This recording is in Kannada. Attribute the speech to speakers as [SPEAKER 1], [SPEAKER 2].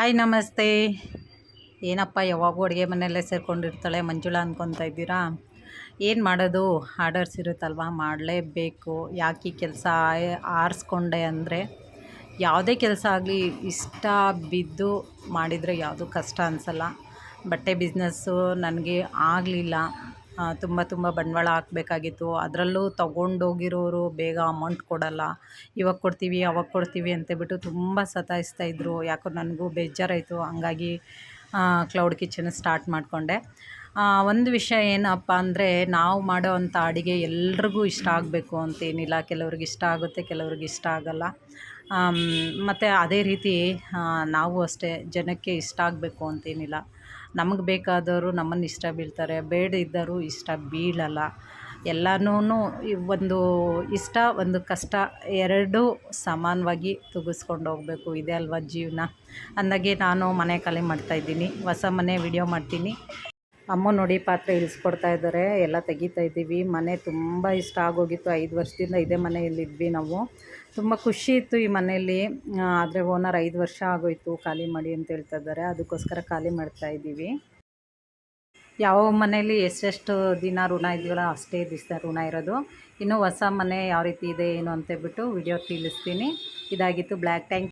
[SPEAKER 1] ಹಾಯ್ ನಮಸ್ತೆ. ಏನಪ್ಪ ಯಾವಾಗೂ ಅಡುಗೆ ಮನೆಯಲ್ಲೇ ಸೇರಿಕೊಂಡಿರ್ತಾಳೆ ಮಂಜುಳಾ ಅಂದ್ಕೊತಾ ಇದ್ದೀರಾ? ಏನು ಮಾಡೋದು, ಆರ್ಡರ್ಸ್ ಇರುತ್ತಲ್ವ, ಮಾಡಲೇಬೇಕು. ಯಾಕೆ ಈ ಕೆಲಸ ಆರಿಸ್ಕೊಂಡೆ ಅಂದರೆ, ಯಾವುದೇ ಕೆಲಸ ಆಗಲಿ ಇಷ್ಟ ಬಿದ್ದು ಮಾಡಿದರೆ ಯಾವುದು ಕಷ್ಟ ಅನಿಸಲ್ಲ. ಬಟ್ಟೆ ಬಿಸ್ನೆಸ್ಸು ನನಗೆ ಆಗಲಿಲ್ಲ. ತುಂಬ ಬಂಡವಾಳ ಹಾಕಬೇಕಾಗಿತ್ತು. ಅದರಲ್ಲೂ ತೊಗೊಂಡೋಗಿರೋರು ಬೇಗ ಅಮೌಂಟ್ ಕೊಡಲ್ಲ. ಇವಾಗ ಕೊಡ್ತೀವಿ ಅವಾಗ ಕೊಡ್ತೀವಿ ಅಂತೇಳ್ಬಿಟ್ಟು ತುಂಬ ಸತಾಯಿಸ್ತಾಯಿದ್ರು. ಯಾಕೋ ನನಗೂ ಬೇಜಾರಾಯಿತು. ಹಂಗಾಗಿ ಕ್ಲೌಡ್ ಕಿಚನ್ ಸ್ಟಾರ್ಟ್ ಮಾಡಿಕೊಂಡೆ. ಒಂದು ವಿಷಯ ಏನಪ್ಪ ಅಂದರೆ, ನಾವು ಮಾಡೋ ಅಂಥ ಅಡುಗೆ ಎಲ್ರಿಗೂ ಇಷ್ಟ ಆಗಬೇಕು ಅಂತೇನಿಲ್ಲ. ಕೆಲವ್ರಿಗೆ ಇಷ್ಟ ಆಗುತ್ತೆ, ಕೆಲವ್ರಿಗೆ ಇಷ್ಟ ಆಗಲ್ಲ. ಮತ್ತು ಅದೇ ರೀತಿ ನಾವು ಅಷ್ಟೇ, ಜನಕ್ಕೆ ಇಷ್ಟ ಆಗಬೇಕು ಅಂತೇನಿಲ್ಲ. ನಮಗೆ ಬೇಕಾದವರು ನಮ್ಮನ್ನು ಇಷ್ಟ ಬೀಳ್ತಾರೆ, ಬೇಡದಿದ್ದರೂ ಇಷ್ಟ ಬೀಳಲ್ಲ. ಎಲ್ಲನೂ ಒಂದು ಇಷ್ಟ ಒಂದು ಕಷ್ಟ ಎರಡೂ ಸಮಾನವಾಗಿ ತೂಗಿಸ್ಕೊಂಡು ಹೋಗಬೇಕು. ಇದೆ ಅಲ್ವಾ ಜೀವನ. ಅಂದಾಗೆ ನಾನು ಮನೆ ಖಾಲಿ ಮಾಡ್ತಾಯಿದ್ದೀನಿ, ಹೊಸ ಮನೆ ವಿಡಿಯೋ ಮಾಡ್ತೀನಿ. ಅಮ್ಮ ನೋಡಿ ಪಾತ್ರೆ ಇಳಿಸ್ಕೊಡ್ತಾ ಇದ್ದಾರೆ, ಎಲ್ಲ ತೆಗಿತಾ ಇದ್ದೀವಿ. ಮನೆ ತುಂಬ ಇಷ್ಟ ಆಗೋಗಿತ್ತು. 5 ವರ್ಷದಿಂದ ಇದೇ ಮನೆಯಲ್ಲಿದ್ವಿ ನಾವು. ತುಂಬ ಖುಷಿ ಇತ್ತು ಈ ಮನೆಯಲ್ಲಿ. ಆದರೆ ಓನರ್ 5 ವರ್ಷ ಆಗೋಯಿತು ಖಾಲಿ ಮಾಡಿ ಅಂತ ಹೇಳ್ತಾ ಇದ್ದಾರೆ. ಅದಕ್ಕೋಸ್ಕರ ಖಾಲಿ ಮಾಡ್ತಾ ಇದ್ದೀವಿ. ಯಾವ ಮನೇಲಿ ಎಷ್ಟೆಷ್ಟು ದಿನ ಋಣ ಇದೆಯಲ್ಲ ಅಷ್ಟೇ ದಿವಸ ಋಣ ಇರೋದು. ಇನ್ನು ಹೊಸ ಮನೆ ಯಾವ ರೀತಿ ಇದೆ ಏನು ಅಂತೇಳ್ಬಿಟ್ಟು ವಿಡಿಯೋ ತಿಳಿಸ್ತೀನಿ. ಇದಾಗಿತ್ತು ಬ್ಲ್ಯಾಕ್ ಟ್ಯಾಂಕ್.